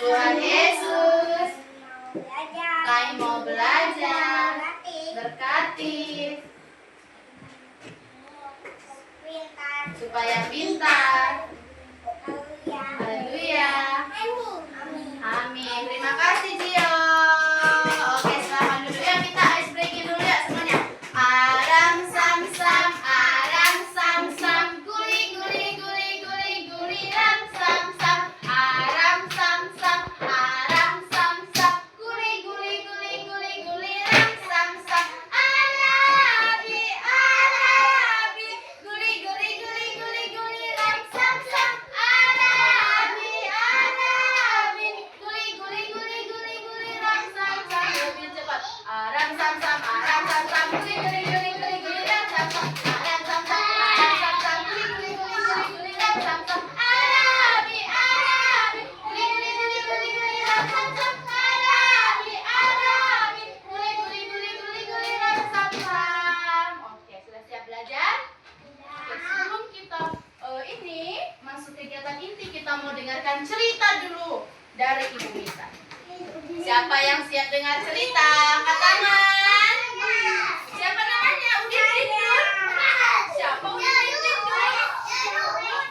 Tuhan Yesus, kami mau belajar, berkati, supaya pintar. Haleluya. Amin. Terima kasih Gio. Oke, selamat dulu ya, kita ice breaking dulu ya semuanya. Aram sam sam, aram sam sam, guli guli guli guli guli ram sam sam, aram sam sam, aram sam sam, guli guli guli guli guli ram sam sam, arabi arabi, guli guli guli guli guli ram sam sam, arabi arabi, guli guli guli guli guli ram sam sam. Lebih cepat. Aram sam sam, aram sam sam, guli guli guli guli guli ram sam sam, aram sam sam, aram sam sam, guli guli guli guli guli ram sam sam, arabi arabi, guli guli guli guli guli ram sam sam, arabi arabi, guli guli guli guli guli ram sam sam. Oke, sudah siap belajar? Oke, sebelum kita ini masuk kegiatan inti, kita mau dengarkan cerita dulu dari Ibu Mita. Siapa yang siap dengar cerita? Angkat tangan. Siapa namanya? Udin Dindun? Siapa Udin Dindun?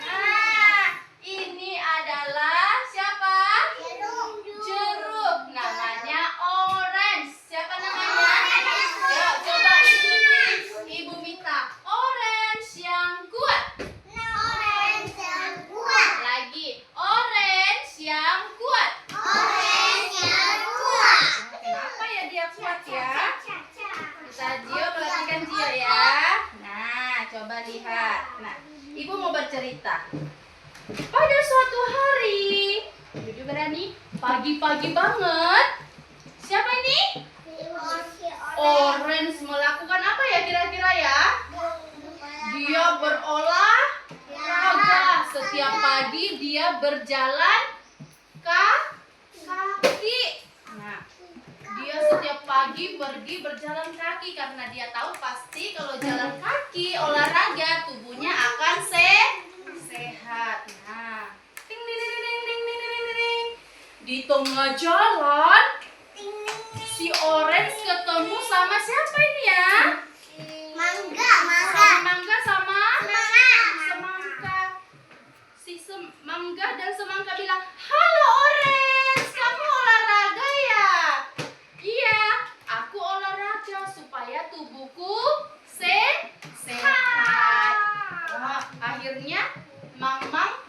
Nah, ini adalah siapa? Jeruk. Namanya orange. Siapa namanya? Ya, coba ikuti Ibu Mita. Orange yang kuat. Lagi, orange yang kuat. Kenapa ya dia kuat ya? Kita Gio, perhatikan Gio ya. Nah, coba lihat. Nah, Ibu mau bercerita. Pada suatu hari, Ibu berani, pagi-pagi banget. Siapa ini? Orange melakukan apa ya kira-kira ya? Dia berolahraga. Setiap pagi dia berjalan kaki. Nah, dia setiap pagi pergi berjalan kaki karena dia tahu pasti kalau jalan kaki olahraga tubuhnya akan sehat. Nah, ting ting ting ting ting ting ting ting. Di tengah jalan si Orange ketemu sama siapa ini ya? Mangga sama semangka. Si Mangga dan semangka bilang, "Halo Orange, kamu olahraga ya?" "Iya, aku olahraga supaya tubuhku sehat." Wah, akhirnya Mang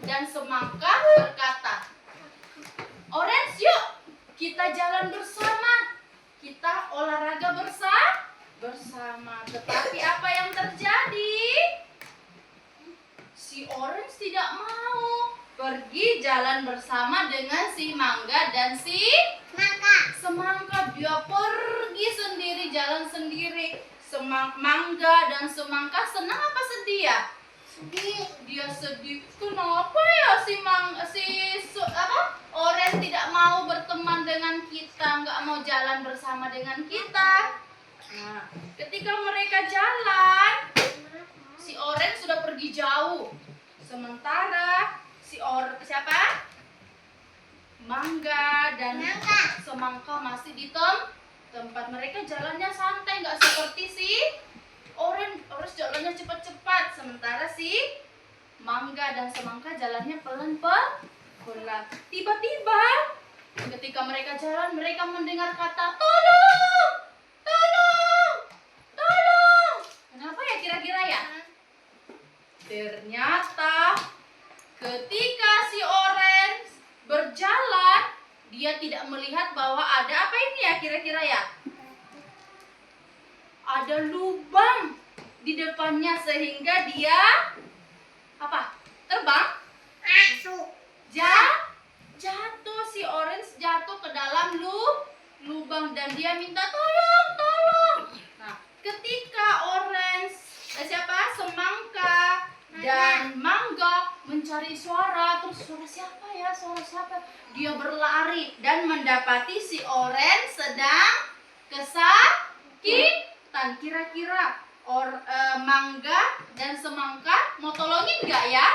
dan semangka berkata, "Orange, yuk kita jalan bersama. Kita olahraga bersama." Tetapi apa yang terjadi? Si Orange tidak mau pergi jalan bersama dengan si Mangga dan si semangka. Dia pergi sendiri, jalan sendiri. Mangga dan semangka senang apa sedih ya? Dia sedih. Kenapa ya Orange tidak mau berteman dengan kita, nggak mau jalan bersama dengan kita. Nah, ketika mereka jalan, si Orange sudah pergi jauh. Sementara siapa? Mangga dan semangka masih di tempat. Mereka jalannya santai, nggak seperti si Orange jalannya cepat-cepat. Sementara si Mangga dan semangka jalannya pelan-pelan. Tiba-tiba ketika mereka jalan, mereka mendengar kata tolong, tolong, tolong. Kenapa ya kira-kira ya? Ternyata ketika si Orange berjalan, dia tidak melihat bahwa ada apa ini ya kira-kira ya? Ada lubang di depannya sehingga dia terbang? Jatuh. Si Orange jatuh ke dalam lubang dan dia minta tolong, tolong. Nah, ketika semangka dan Mangga mencari suara, terus suara siapa ya? Dia berlari dan mendapati si Orange sedang kesakitan. Kira-kira Mangga dan semangka mau tolongin nggak ya?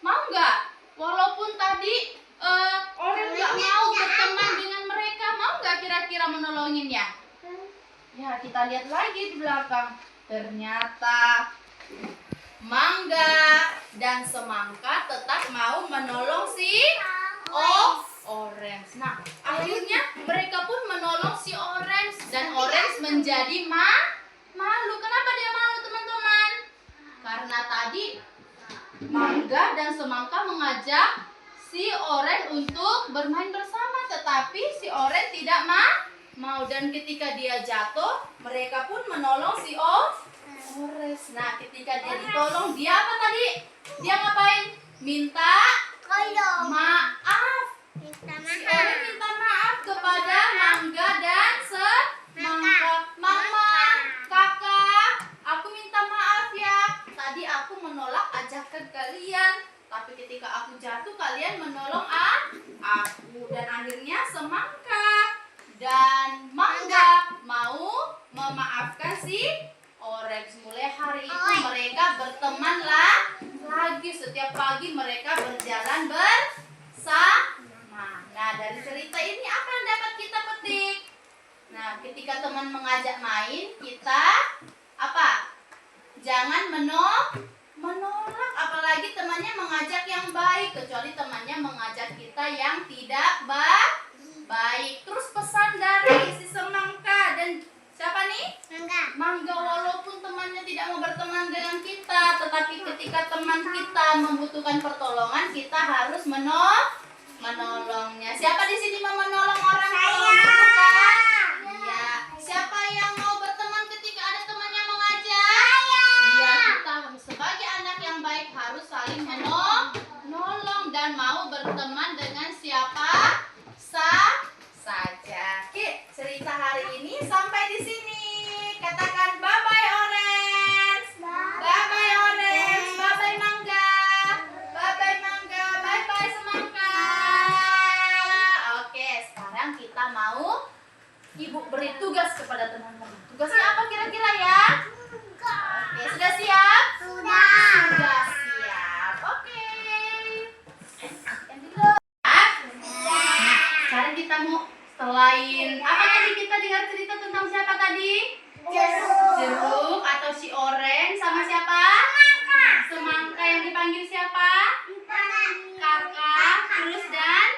Mau nggak? Walaupun tadi Orange nggak mau berteman dengan mereka. Mau nggak kira-kira menolonginnya? Ya, kita lihat lagi di belakang. Ternyata Mangga dan Semangka tetap mau menolong si Orange. Nah, akhirnya mereka pun menolong si Orange dan Orange menjadi malu. Kenapa dia malu, teman-teman? Karena tadi Mangga dan Semangka mengajak si Orange untuk bermain bersama, tetapi si Orange tidak mau. Dan ketika dia jatuh, mereka pun menolong si Orange. Nah, ketika dia ditolong, dia apa tadi? Dia ngapain? Minta maaf. Si Orange minta maaf kepada Mangga dan Semangka. Mama, kakak, aku minta maaf ya. Tadi aku menolak ajakan kalian, tapi ketika aku jatuh kalian menolong aku. Dan akhirnya Semangka dan Mangga mau memaafkan si Orange. Mulai hari itu mereka berteman lagi. Setiap pagi mereka berjalan bersama. Nah, dari cerita ini apa yang dapat kita petik? Nah, ketika teman mengajak main, kita apa? Jangan menolak, apalagi temannya mengajak yang baik, kecuali temannya mengajak kita yang tidak baik. Terus pesan dari si Semangka dan siapa nih? Mangga. Walaupun temannya tidak mau berteman dengan kita, tetapi ketika teman kita membutuhkan pertolongan, kita harus menolongnya. Siapa di sini mau menolong orang kalau membutuhkan? Iya. Siapa yang mau berteman ketika ada teman yang mengajak? Iya, kita sebagai anak yang baik harus saling menolong dan mau berteman dengan siapa saja. Oke, cerita hari ini sampai di sini. Katakan bye-bye Orange. Bye-bye Orange. Bye-bye Mangga. Bye-bye Mangga. Bye-bye Semangka. Oke, sekarang kita mau Ibu beri tugas kepada teman-teman. Tugasnya apa kira-kira ya? Oke, sudah siap? Sudah siap. Oke. Nah, sekarang kita mau selain apa tadi kita dengar cerita tentang siapa tadi? Jeruk atau si Orange sama siapa? Semangka yang dipanggil siapa? Kakak. Terus dan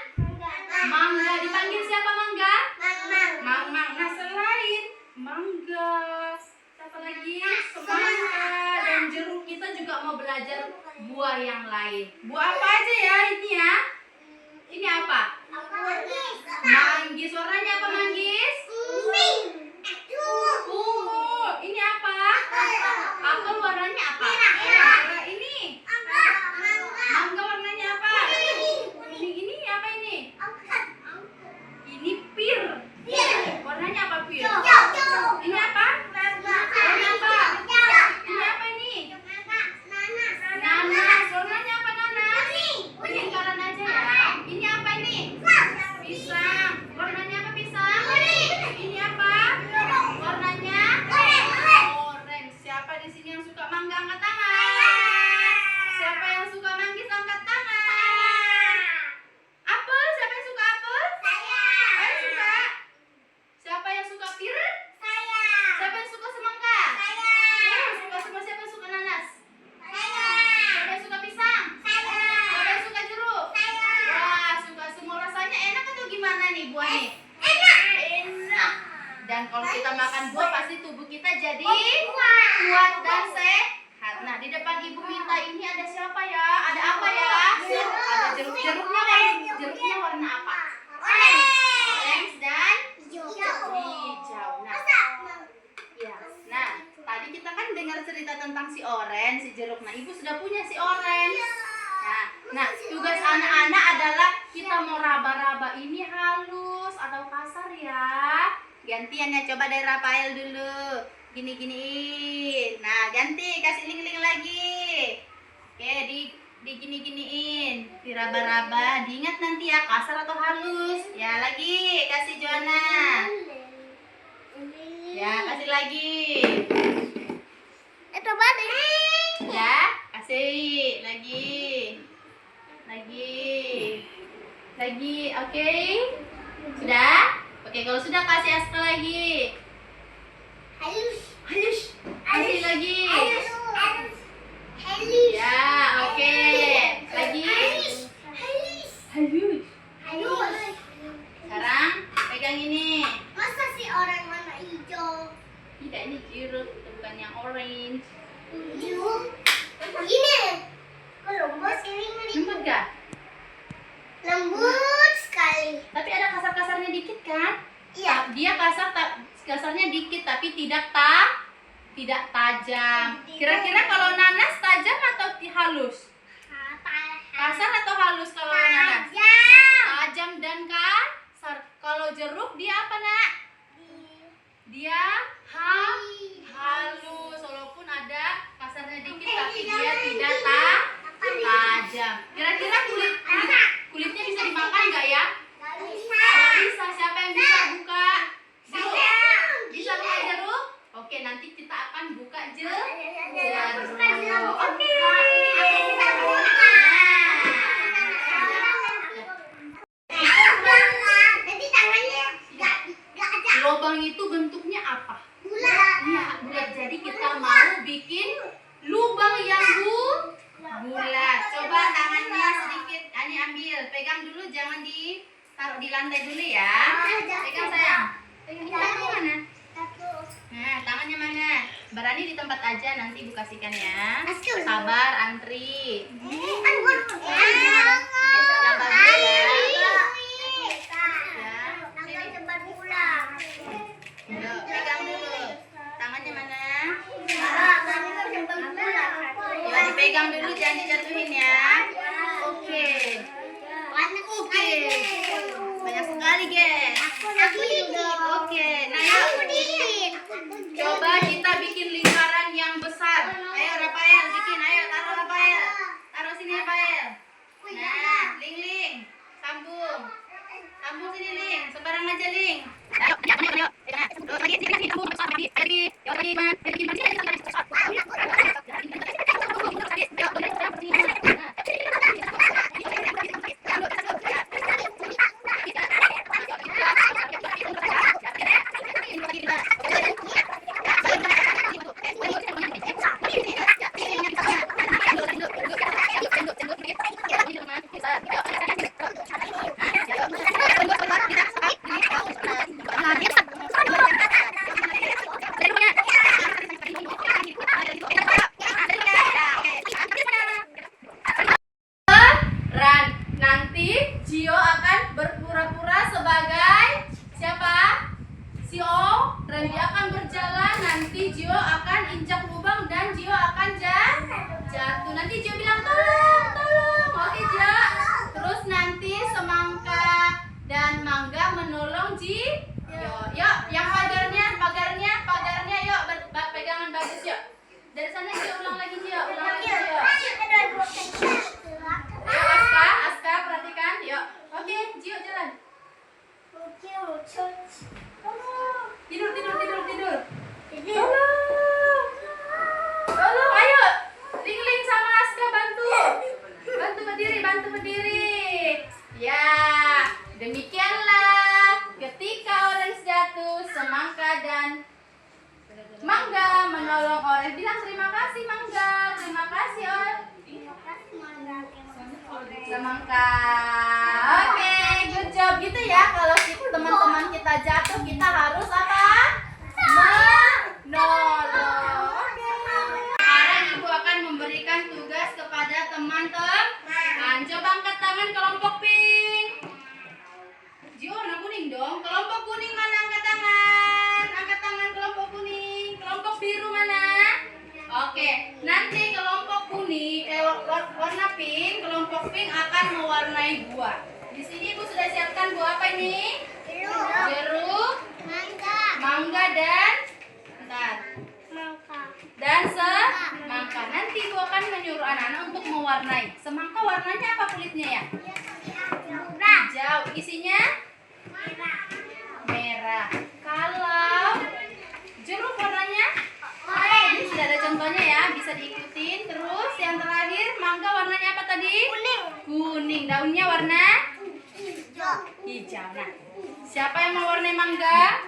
Mangga dipanggil siapa Mangga? Mang. Nah, selain Mangga, siapa lagi? Semangka dan jeruk, kita juga mau belajar buah yang lain. Buah apa aja ya ini ya? Ini apa? Manggis. Warnanya apa manggis? Ungu. Ini apa? Apel. Warnanya apa? Merah. Ini mangga. Warnanya apa? Ini apa ini? Ini pir. Warnanya apa pir? Ini apa? Warna apa? Ini apa ini? Nanas. Warnanya apa nanas? Lingkaran aja ya. Ini apa ini? Pisang. Warnanya apa pisang? Ini apa? Warnanya orange. Siapa di sini yang suka mangga angkat tangan? Siapa yang suka manggis angkat tangan? Apel. Siapa yang suka apel? Saya suka. Siapa yang suka pir? Siapa yang suka semangka? Suka semua. Siapa yang suka nanas? Siapa yang suka pisang? Siapa yang suka jeruk? Wah, suka semua. Rasanya enak atau gimana nih buahnya? Enak. Dan kalau kita makan buah pasti tubuh kita jadi kuat dan sehat. Nah, di depan Ibu minta ini ada siapa ya? Ada apa ya? Ada jeruk. Jeruknya warna apa? Orange dan hijau. Nah, tadi kita kan dengar cerita tentang si Orange, si jeruk. Nah, Ibu sudah punya si Orange. Nah, tugas anak-anak adalah kita mau raba-raba ini halus atau kasar ya. Gantian ya, coba dari Rafael dulu. Gini-giniin. Nah, ganti, kasih link-link lagi. Oke, digini-giniin. Diraba-raba. Diingat nanti ya, kasar atau halus. Ya, lagi. Kasih Joanna. Ya, kasih lagi. Ya, kasih. Lagi. lagi. Oke. Sudah? Oke, kalau sudah kasih Aska lagi. Halus. Halus. Kasih lagi. Halus. Halus. Halus. Ya, oke. Lagi. Halus. Halus. Halus. Sekarang pegang ini. Masa sih orang warna hijau? Tidak, ini jeruk, itu bukan yang orange. Hijau. Ini. Lembut ini. Lembut gak? Lembut sekali. Tapi ada kasar-kasarnya dikit kan? Iya. Dia kasarnya dikit tapi tidak tajam. Kira-kira kalau nanas tajam atau halus? Kasar atau halus kalau nanas? Tajam dan kasar. Kalau jeruk dia apa, Nak? Dia halus. Walaupun ada kasarnya dikit tapi dia tidak tajam. Kira-kira kulitnya bisa dimakan nggak ya? Nggak bisa. Siapa yang bisa buka jeruk? Bisa buka jeruk? Oke, nanti kita akan buka jeruk. Oke. Nanti tangannya nggak ada. Lubang itu bentuknya apa? Bulat. Iya, bulat. Jadi kita mau bikin lubang yang bulat. Coba tangannya sedikit, Ani ambil. Pegang dulu, jangan ditaruh di lantai dulu ya. Pegang sayang. Pegang tangannya mana? Nah, tangannya mana? Berani di tempat aja, nanti Ibu kasihkan ya. Sabar, antri. Yang bagus ya. Yuk, pegang dulu. Tangannya mana? Yuk, dipegang dulu, jangan dijatuhin ya. Oke. Oke. Banyak sekali, guys. Oke, nah yuk. Coba kita bikin lingkaran yang besar. Ayo Rafael, bikin. Ayo, taruh Rafael. Taruh sini Rafael. Nah, Ling. Sambung. Sambung sini Ling. Sembarang aja Ling. Ayo. Nanti Gio akan berpura-pura sebagai siapa? Si O. Randy akan berjalan. Nanti Gio akan injak lubang dan Gio akan jatuh. Nanti Gio bilang tolong. Oke Gio. Terus nanti Semangka dan Mangga menolong Gio. Yuk, yang pagarnya yuk pegangan bagus yuk. Dari sana Gio ulang lagi Gio. Aska, perhatikan, yuk. Oke, Gio jalan. Tidur. Tolong, ayo. Ling sama Aska bantu. Bantu berdiri. Ya, demikianlah ketika orange jatuh, Semangka dan Mangga menolong orange. Bilang terima kasih Mangga. Terima kasih Semangka. Oke, good job gitu ya. Kalau teman-teman kita jatuh, kita harus apa? Menolong. Oke. Sekarang Ibu akan memberikan tugas kepada teman-teman. Coba angkat tangan kelompok pink. Gio warna kuning dong. Kelompok kuning mana? Angkat tangan. Angkat tangan kelompok kuning. Kelompok biru mana? Oke. Nanti kelompok kuning, warna pink, kelompok pink akan mewarnai buah. Di sini Ibu sudah siapkan buah apa ini? Jeruk, mangga dan semangka. Nanti Ibu akan menyuruh anak-anak untuk mewarnai. Semangka warnanya apa kulitnya ya? Hijau. Isinya? Merah. Kalau jeruk warnanya? Ini sudah ada contohnya ya, bisa diikutin. Terus yang terakhir, mangga warnanya apa tadi? Kuning. Daunnya warna Hijau. Nah, siapa yang mau warnai mangga?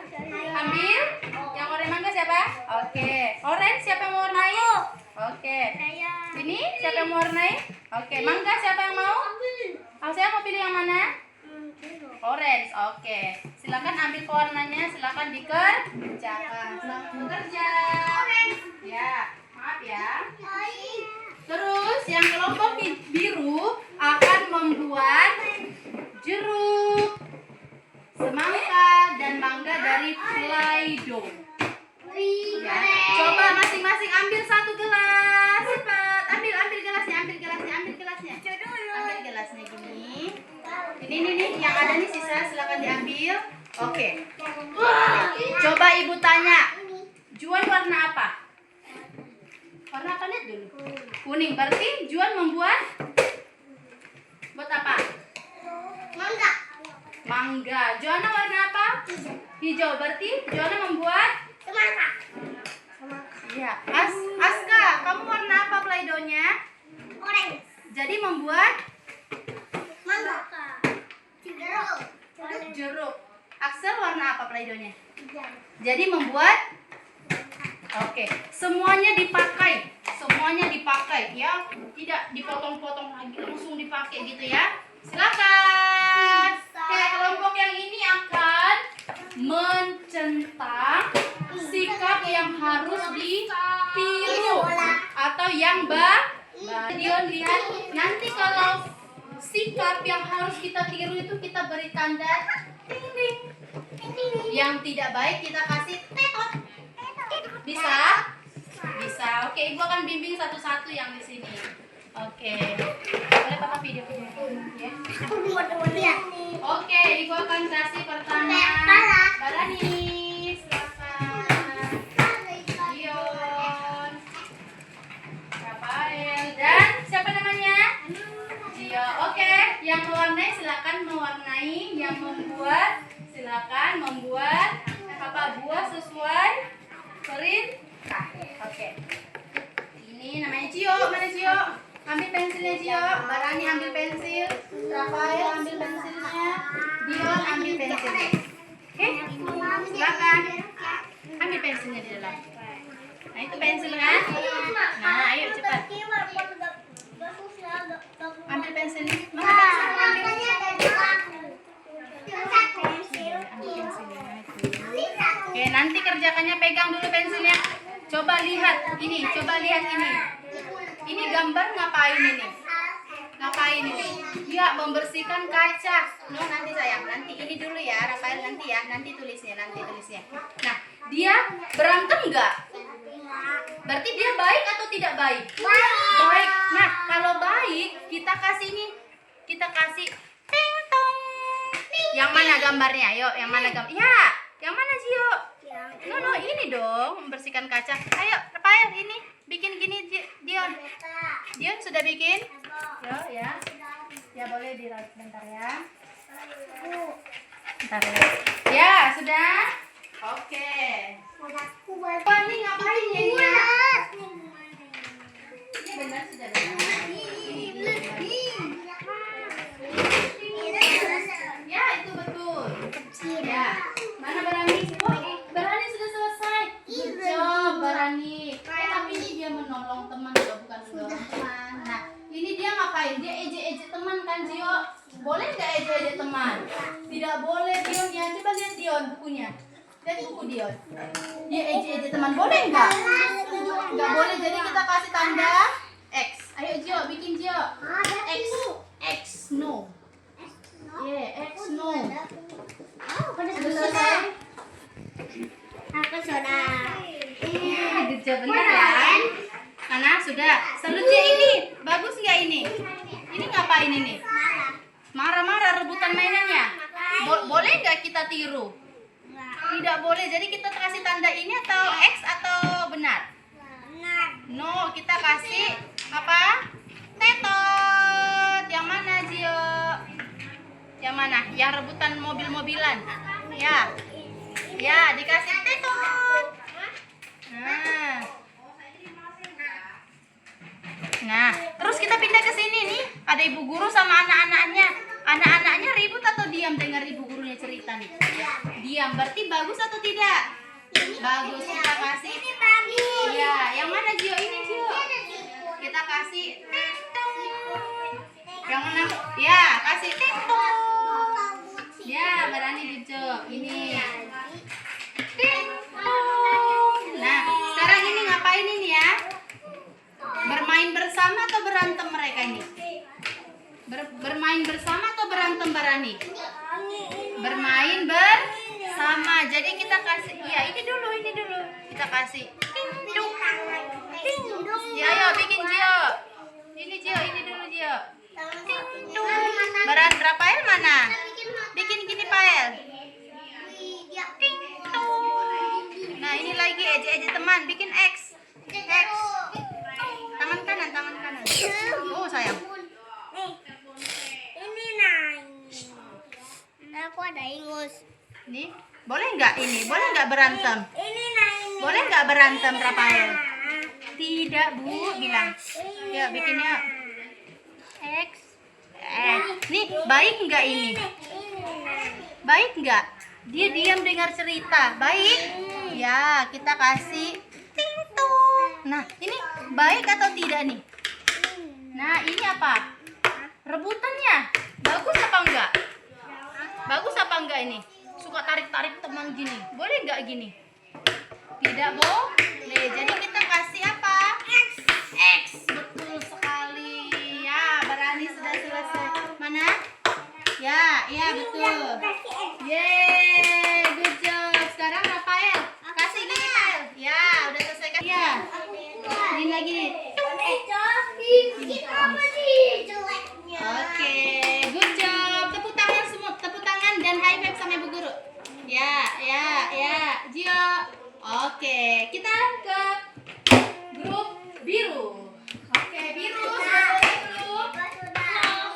Ambil. Yang warnai mangga siapa? Oke. Orange siapa yang mau warnai? Oke. Ini siapa yang mau warnai? Oke. Mangga siapa yang mau? Oh, saya mau pilih yang mana? Orange. Oke. Silakan ambil pewarnanya, silakan dikerjakan. Selamat bekerja. Ya, maaf ya. Terus yang kelompok biru akan membuat jeruk, semangka, dan mangga dari Play-Doh. Ya. Coba masing-masing ambil satu gelas. Cepat. Ambil gelasnya, ambil gelasnya. Ambil gelasnya gini. Ini yang ada nih sisa, silakan diambil. Oke. Coba ibu tanya. Juan warna apa? Warna apa, lihat dulu. Kuning. Berarti Juan membuat buat apa? Mangga. Joanna warna apa? Hijau. Berarti Joanna membuat iya. Aska, kamu warna apa Play-Doh-nya? Jadi membuat jeruk. Axel warna apa Play-Doh-nya? Jadi membuat oke, semuanya dipakai ya, tidak dipotong-potong lagi, langsung dipakai gitu ya. Silakan. Oke, kelompok yang ini akan mencentang sikap yang harus ditiru atau yang Dion lihat nanti kalau sikap yang harus kita tiru itu kita beri tanda ting. Yang tidak baik kita kasih tetot. Bisa? Bisa. Oke, ibu akan bimbing satu-satu yang di sini. Oke. Boleh papa video ya? Oke, ibu akan kasih pertama. Barani, silakan. Dion, Rafael, dan siapa namanya? Gio. Oke, yang mewarnai silakan mewarnai, yang membuat silakan membuat apa buah sesuai perintah. Oke. Ini namanya Gio. Mana Gio? Ambil pensilnya Gio. Barani ambil pensil. Rafael ambil pensilnya. Dion ambil pensilnya. Oke? Silakan. Ambil pensilnya di dalam. Nah, itu pensil kan? Nah, ayo cepat. Ambil pensilnya. Mana pensilnya? Oke, nanti kerjakannya pegang dulu pensilnya. Coba lihat ini. Ini gambar ngapain ini? Ngapain ini? Dia membersihkan kaca. No, nanti sayang, nanti ini dulu ya, Rafael nanti ya, nanti tulisnya. Nah, dia berantem nggak? Berarti dia baik atau tidak baik? Baik. Nah, kalau baik, kita kasih ting tong. Yang mana gambarnya? Ayo, yang mana gambar? Ya, yang mana Gio? No, ini dong, membersihkan kaca. Ayo, Rafael, ini bikin gini, Dion. Dion sudah bikin? Yo, ya. Ya, boleh diraut bentar ya. Bentar ya. Ya, sudah? Oke. Wah, ini ngapain ya ini? Ini benar sudah benar. Ya, itu betul. Ya. Mana Barani? Oh, Barani sudah selesai. Good job, Barani. Tapi ini dia menolong teman, bukan menolong teman. Nah, ini dia ngapain? Dia ejek-ejek teman kan, Gio? Boleh nggak ejek-ejek teman? Tidak boleh, Dion ya. Coba lihat Dion bukunya. Lihat buku Dion. Dia ejek-ejek teman. Boleh nggak? Nggak boleh. Jadi kita kasih tanda X. Ayo Gio, bikin Gio. X no. X no. Sudah selesai? Aku sudah. Good job, bentar ya. Mana? Sudah. Selanjutnya ini. Bagus nggak ini? Ini ngapain ini? Marah-marah rebutan mainannya. Boleh nggak kita tiru? Tidak boleh. Jadi kita kasih tanda ini atau X atau benar? No, kita kasih apa? Tetot. Yang mana Gio? Yang mana? Yang rebutan mobil-mobilan. Ya. Ya, dikasih tetot. Nah, terus kita pindah ke sini nih. Ada ibu guru sama anak-anaknya. Anak-anaknya ribut atau diam dengar ibu gurunya cerita nih? Diam, berarti bagus atau tidak? Bagus, kita kasih. Ini bagus. Ya, yang mana Gio? Ini Gio. Kita kasih ting-tong. Yang mana? Ya, kasih ting-tong. Ya, berani Gio. Ini. Ting-tong. Nah, sekarang ini ngapain ini ya? Bermain bersama atau berantem mereka ini? Bermain bersama atau berantem Barani? Bermain bersama. Jadi kita kasih, ya ini dulu. Kita kasih ting-tung. Ya, ayo bikin Gio. Ini Gio, ini dulu Gio. Ting-tung. Rafael mana? Bikin gini Pael. Ting-tung. Nah, ini lagi eje teman, bikin X. X. Tangan kanan. Oh, sayang. Ini naik. Aku ada ingus. Nih, boleh nggak ini? Boleh nggak berantem? Ini naik. Boleh nggak berantem, Rafael? Tidak, Bu, bilang. Ya, bikinnya X. Nih, baik nggak ini? Baik nggak? Dia diam dengar cerita. Baik? Ya, kita kasih ting-tung. Nah, ini baik atau tidak nih? Nah, ini apa? Rebutannya. Bagus apa enggak? Bagus apa enggak ini? Suka tarik-tarik teman gini. Boleh nggak gini? Tidak boleh. Jadi kita kasih apa? X. Betul sekali. Ya, Barani sudah selesai. Mana? Ya, betul. Yeay, good job. Sekarang Rafael. Kasih gini, Rafael. Ya, udah selesai kan? Ya. Ini lagi. Oke, good job. Tepuk tangan semua, tepuk tangan dan high five sama ibu guru. Ya, Gio. Oke, kita ke grup biru. Oke, biru sudah selesai belum?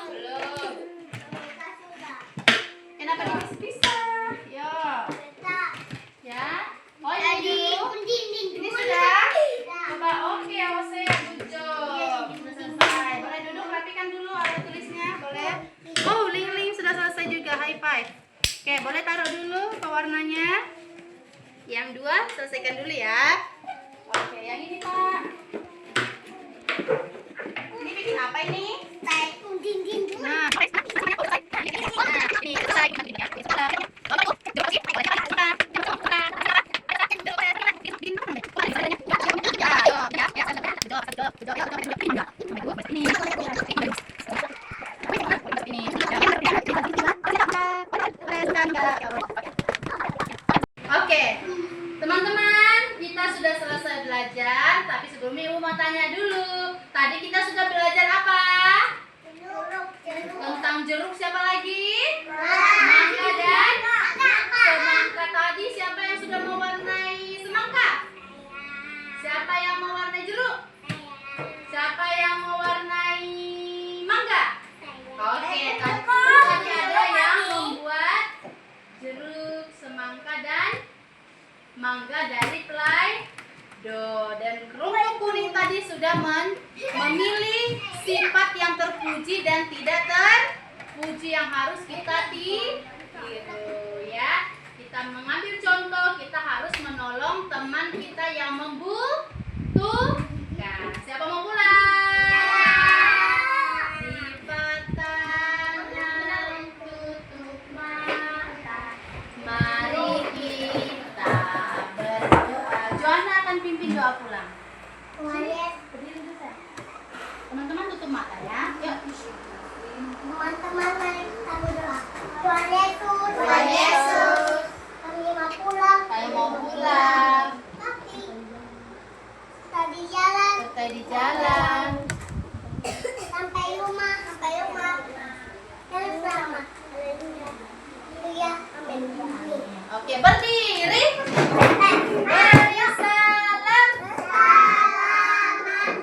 Belum. Kenapa dipisah? Ya. Oh, yang biru. Ini sudah? Coba, oke, Jose, good job. Sudah selesai. Boleh duduk, rapikan dulu, ada tulisnya, boleh? Oh, Ling sudah selesai juga, high five. Oke, boleh taruh dulu pewarnanya. Yang dua, selesaikan dulu ya. Oke, yang ini Pak. Ini bikin apa ini? Nah, oke, teman-teman, kita sudah selesai belajar. Tapi sebelumnya Ibu mau tanya dulu. Tadi kita sudah belajar apa? Tentang jeruk, siapa lagi? Semangka dan semangka. Tadi siapa yang sudah mewarnai semangka? Siapa yang mewarnai jeruk? Siapa yang mewarnai mangga? Oke, tadi ada yang membuat jeruk, semangka dan mangga dari Play-Doh. Dan kerupuk kuning tadi sudah memilih sifat yang terpuji dan tidak terpuji yang harus kita tiru ya. Kita mengambil contoh, kita harus menolong teman kita yang membutuhkan. Siapa mau pulang? Lipat tangan, tutup mata. Mari kita berdoa. Joanna akan pimpin doa pulang. Berdiri dulu ya. Teman-teman tutup mata ya. Yuk. Teman-teman, mari kita berdoa. Tuhan Yesus, Tuhan Yesus, kami mau pulang. saya mau pulang. Tapi kita di jalan Kita di jalan. sampai rumah. Yang selamat. Haleluya. Haleluya. Amin. Oke, berdiri. Salam. Selamat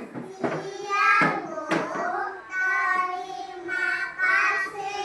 siang, Bu. Terima kasih.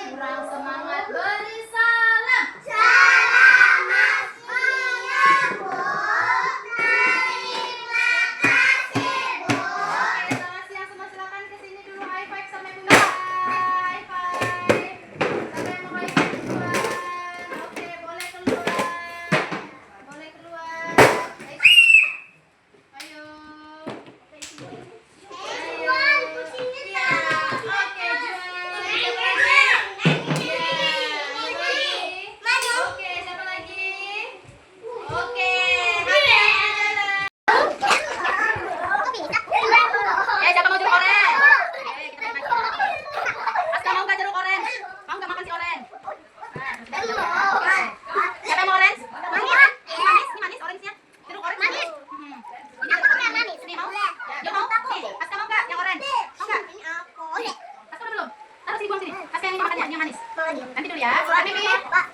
nih. Kasih yang ini makan yang manis. Mau lagi. Nanti dulu ya. Nanti nih. Pak.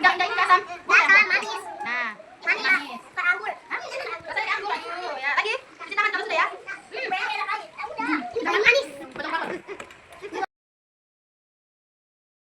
Enggak ini kasam. Dasar manis. Nah, Manis, Pak. Pak anggur. Hah? Rasanya anggur. Aduh, ya. Lagi. Cuci tangan kalau sudah ya. Udah manis.